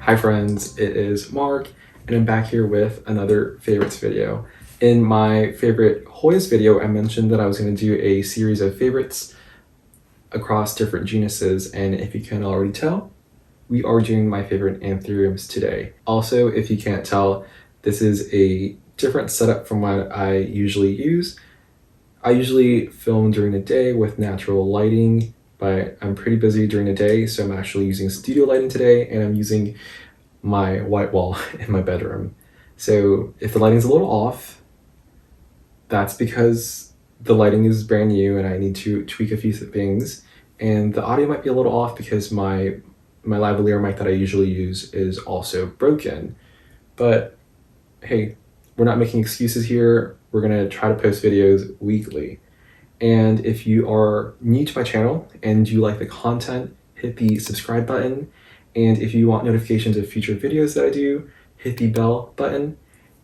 Hi friends, it is Mark, and I'm back here with another favorites video. In my favorite Hoyas video, I mentioned that I was going to do a series of favorites across different genuses, and if you can already tell, we are doing my favorite anthuriums today. Also, if you can't tell, this is a different setup from what I usually use. I usually film during the day with natural lighting, but I'm pretty busy during the day, so I'm actually using studio lighting today, and I'm using my white wall in my bedroom. So if the lighting's a little off, that's because the lighting is brand new and I need to tweak a few things. And the audio might be a little off because my lavalier mic that I usually use is also broken. But hey, we're not making excuses here. We're gonna try to post videos weekly. And if you are new to my channel and you like the content, hit the subscribe button. And if you want notifications of future videos that I do, hit the bell button.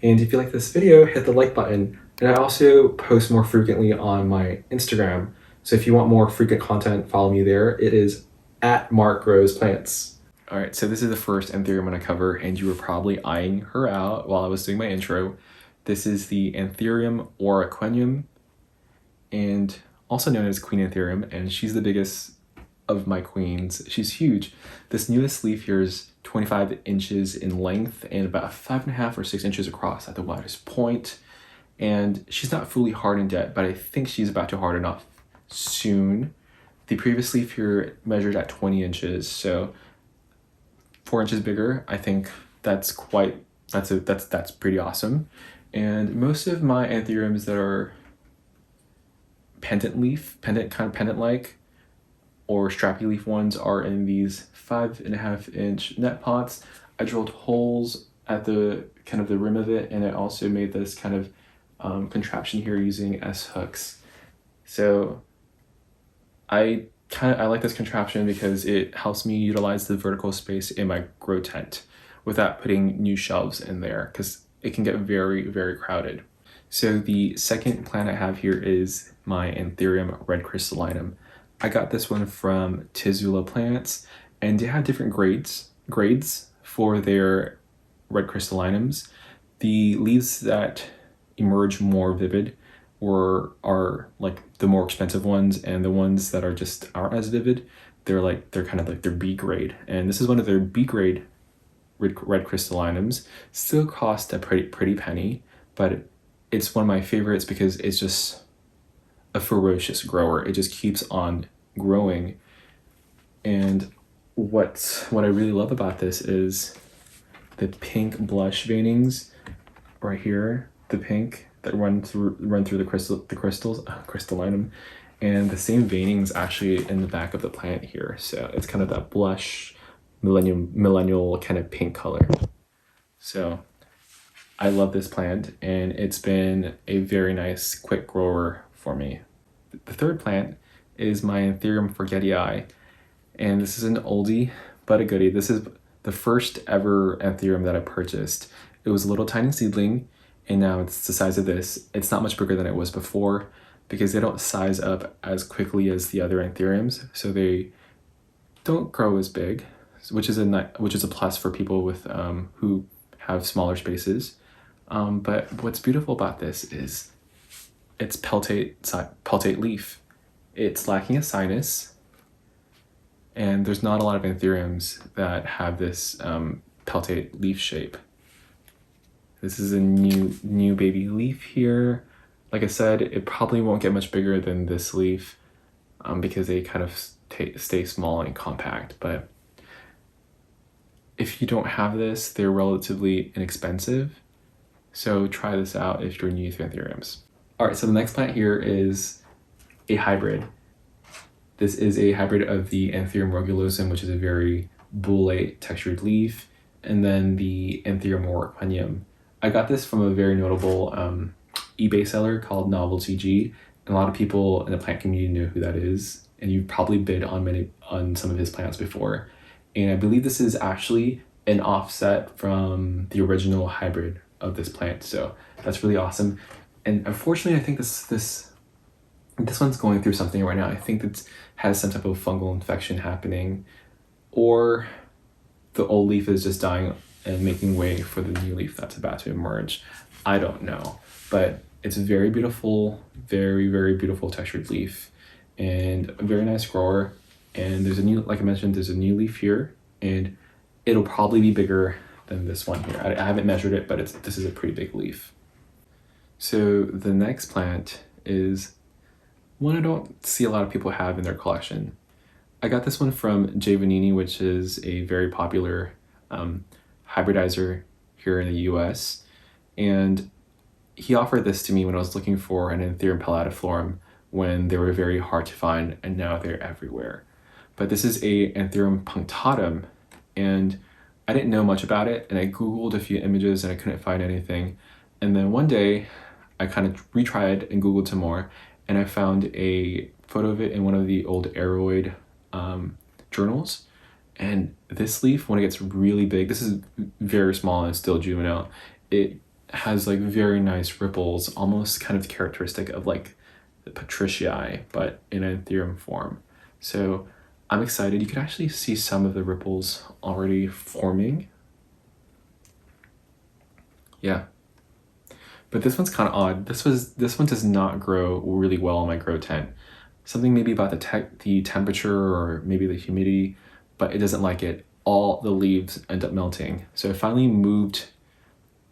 And if you like this video, hit the like button. And I also post more frequently on my Instagram. So if you want more frequent content, follow me there. It is at Mark Grows Plants. All right, so this is the first anthurium I'm gonna cover, and you were probably eyeing her out while I was doing my intro. This is the Anthurium oraquenium, and also known as Queen Anthurium, and she's the biggest of my queens. She's huge. This newest leaf here is 25 inches in length and about 5.5 or 6 inches across at the widest point. And she's not fully hardened yet, but I think she's about to harden up soon. The previous leaf here measured at 20 inches, so 4 inches bigger. I think that's pretty awesome. And most of my anthuriums that are pendant-like, or strappy leaf ones are in these 5.5-inch net pots. I drilled holes at the rim of it, and I also made this kind of contraption here using S-hooks. So I like this contraption because it helps me utilize the vertical space in my grow tent without putting new shelves in there, because it can get very, very crowded. So the second plant I have here is my Anthurium red crystallinum. I got this one from Tizula Plants, and they have different grades for their red crystallinums. The leaves that emerge more vivid are like the more expensive ones, and the ones that aren't as vivid, they're kind of like their B grade. And this is one of their B grade red crystallinums. Still cost a pretty penny, but it's one of my favorites because it's just a ferocious grower. It just keeps on growing. And what I really love about this is the pink blush veinings right here, the pink that run through the crystallinum, and the same veinings actually in the back of the plant here. So it's kind of that blush millennial kind of pink color. So I love this plant, and it's been a very nice quick grower for me. The third plant is my Anthurium forgetii, and this is an oldie but a goodie. This is the first ever Anthurium that I purchased. It was a little tiny seedling, and now it's the size of this. It's not much bigger than it was before because they don't size up as quickly as the other Anthuriums, so they don't grow as big, which is a plus for people with who have smaller spaces. But what's beautiful about this is its peltate leaf. It's lacking a sinus, and there's not a lot of anthuriums that have this peltate leaf shape. This is a new baby leaf here. Like I said, it probably won't get much bigger than this leaf because they kind of stay small and compact. But if you don't have this, they're relatively inexpensive. So try this out if you're new to anthuriums. All right, so the next plant here is a hybrid. This is a hybrid of the Anthurium rugulosum, which is a very bullate textured leaf, and then the Anthurium oraquenium. I got this from a very notable eBay seller called Novelty G, and a lot of people in the plant community know who that is, and you've probably bid on some of his plants before. And I believe this is actually an offset from the original hybrid of this plant, so that's really awesome. And unfortunately, I think this one's going through something right now. I think it has some type of fungal infection happening, or the old leaf is just dying and making way for the new leaf that's about to emerge. I don't know, but it's very beautiful, very, very beautiful textured leaf, and a very nice grower. And there's a new, like I mentioned, there's a new leaf here, and it'll probably be bigger than this one here. I haven't measured it, but this is a pretty big leaf. So the next plant is one I don't see a lot of people have in their collection. I got this one from J. Vanini, which is a very popular hybridizer here in the US. And he offered this to me when I was looking for an Anthurium palmatiflorum when they were very hard to find, and now they're everywhere. But this is a Anthurium punctatum, and I didn't know much about it, and I Googled a few images and I couldn't find anything. And then one day I kind of retried and Googled some more, and I found a photo of it in one of the old Aroid journals. And this leaf, when it gets really big, this is very small and still juvenile, it has like very nice ripples, almost kind of characteristic of like the Patricii, but in Anthurium form. So I'm excited. You can actually see some of the ripples already forming. Yeah. But this one's kind of odd. This one does not grow really well in my grow tent. Something maybe about the temperature or maybe the humidity, but it doesn't like it. All the leaves end up melting. So I finally moved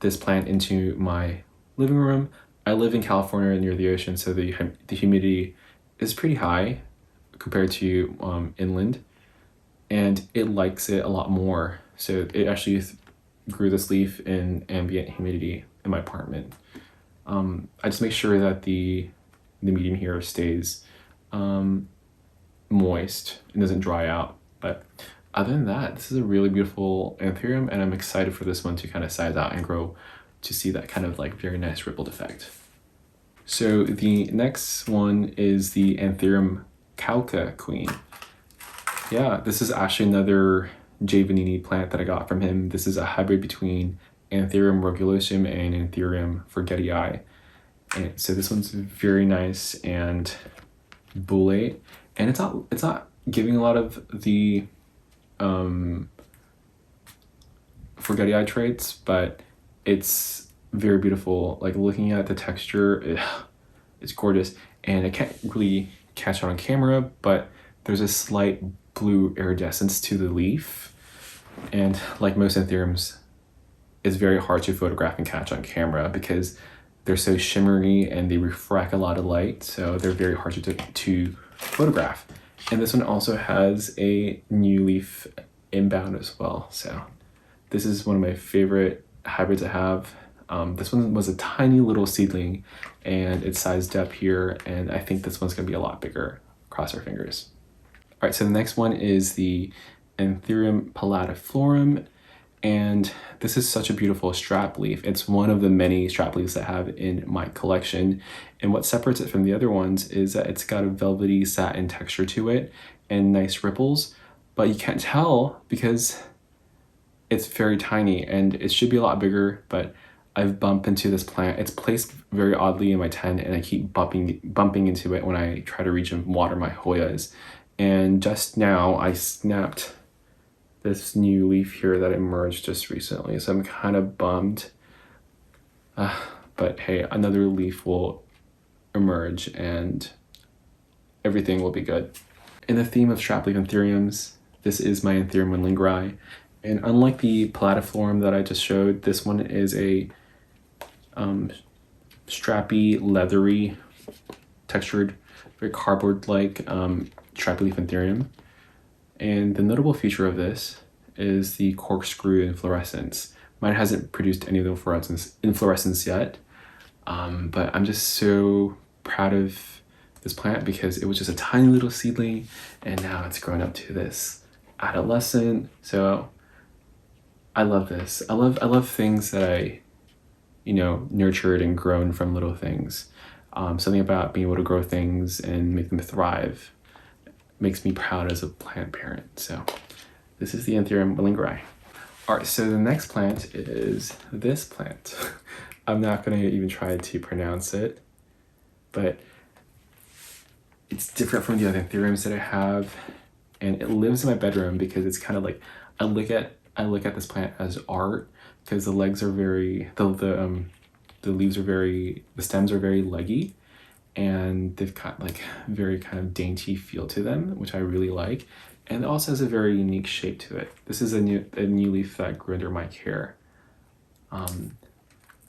this plant into my living room. I live in California near the ocean, so the humidity is pretty high compared to inland, and it likes it a lot more. So it actually grew this leaf in ambient humidity in my apartment. I just make sure that the medium here stays moist and doesn't dry out. But other than that, this is a really beautiful Anthurium, and I'm excited for this one to kind of size out and grow to see that kind of like very nice rippled effect. So the next one is the Anthurium Calca Queen. Yeah, this is actually another J. Vanini plant that I got from him. This is a hybrid between Anthurium rugulosum and Anthurium forgetii. And so this one's very nice and bullate, and it's not giving a lot of the forgetii traits, but it's very beautiful. Like looking at the texture, it's gorgeous, and I can't really catch it on camera, but there's a slight blue iridescence to the leaf, and like most Anthuriums, it's very hard to photograph and catch on camera because they're so shimmery and they refract a lot of light, so they're very hard to photograph. And this one also has a new leaf inbound as well. So this is one of my favorite hybrids I have. This one was a tiny little seedling and it's sized up here, and I think this one's gonna be a lot bigger. Cross our fingers. All right, so the next one is the Anthurium palmatiflorum, and this is such a beautiful strap leaf. It's one of the many strap leaves I have in my collection, and what separates it from the other ones is that it's got a velvety satin texture to it and nice ripples, but you can't tell because it's very tiny, and it should be a lot bigger, but I've bumped into this plant. It's placed very oddly in my tent, and I keep bumping into it when I try to reach and water my Hoyas. And just now I snapped this new leaf here that emerged just recently, so I'm kind of bummed. But hey, another leaf will emerge and everything will be good. In the theme of strap leaf Anthuriums, this is my Anthurium wendlingeri, and unlike the palmatiflorum that I just showed, this one is a strappy, leathery, textured, very cardboard-like strap leaf Anthurium. And the notable feature of this is the corkscrew inflorescence. Mine hasn't produced any of the inflorescence yet, but I'm just so proud of this plant because it was just a tiny little seedling, and now it's grown up to this adolescent. So I love this. I love things that I, nurtured and grown from little things. Something about being able to grow things and make them thrive makes me proud as a plant parent. So this is the Anthurium wendlingeri. All right, so the next plant is this plant. I'm not gonna even try to pronounce it, but it's different from the other Anthuriums that I have, and it lives in my bedroom because it's kind of like, I look at I look at this plant as art because the legs are very, the leaves are very, the stems are very leggy, and they've got like very kind of dainty feel to them, which I really like. And it also has a very unique shape to it. This is a new leaf that grew under my care.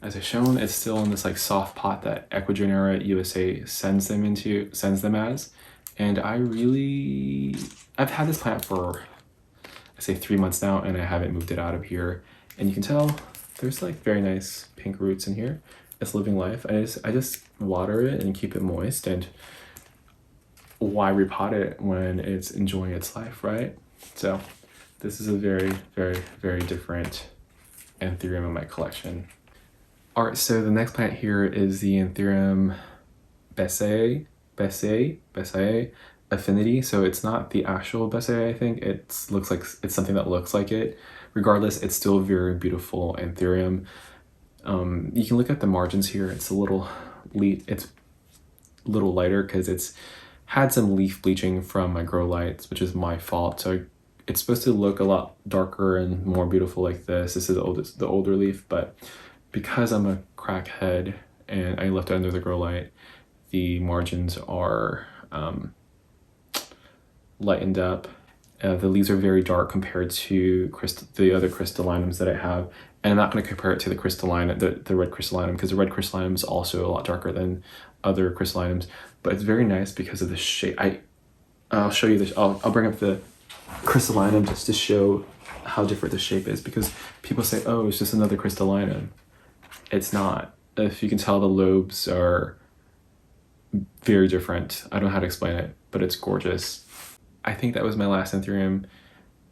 As I've shown, it's still in this like soft pot that Ecuagenera USA sends them as. And I've had this plant for, I say 3 months now, and I haven't moved it out of here. And you can tell there's like very nice pink roots in here. It's living life. I just water it and keep it moist, and why repot it when it's enjoying its life, right? So this is a very, very, very different anthurium in my collection. All right, so the next plant here is the Anthurium Bessay Affinity. So it's not the actual Bessay, I think. It looks like it's something that looks like it. Regardless, it's still a very beautiful Anthurium. You can look at the margins here. It's a little lighter because it's had some leaf bleaching from my grow lights, which is my fault. So it's supposed to look a lot darker and more beautiful like this. This is the older leaf, but because I'm a crackhead and I left it under the grow light, the margins are lightened up. The leaves are very dark compared to the other crystallinums that I have. And I'm not going to compare it to the the red crystallinum, because the red crystallinum is also a lot darker than other crystallinums. But it's very nice because of the shape. I'll show you this. I'll bring up the crystallinum just to show how different the shape is, because people say, oh, it's just another crystallinum. It's not. If you can tell, the lobes are very different. I don't know how to explain it, but it's gorgeous. I think that was my last anthurium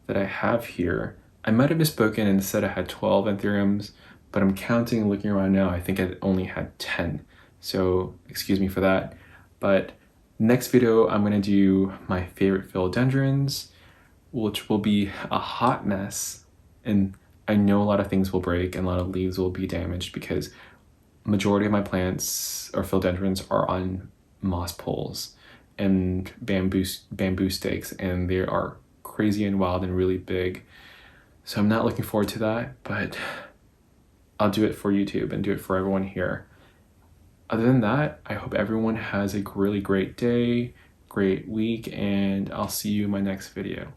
that I have here. I might have misspoken and said I had 12 anthuriums, but I'm counting and looking around now. I think I only had 10. So excuse me for that. But next video, I'm gonna do my favorite philodendrons, which will be a hot mess. And I know a lot of things will break and a lot of leaves will be damaged because majority of my plants or philodendrons are on moss poles and bamboo stakes, and they are crazy and wild and really big. So I'm not looking forward to that, but I'll do it for YouTube and do it for everyone here. Other than that, I hope everyone has a really great day, great week, and I'll see you in my next video.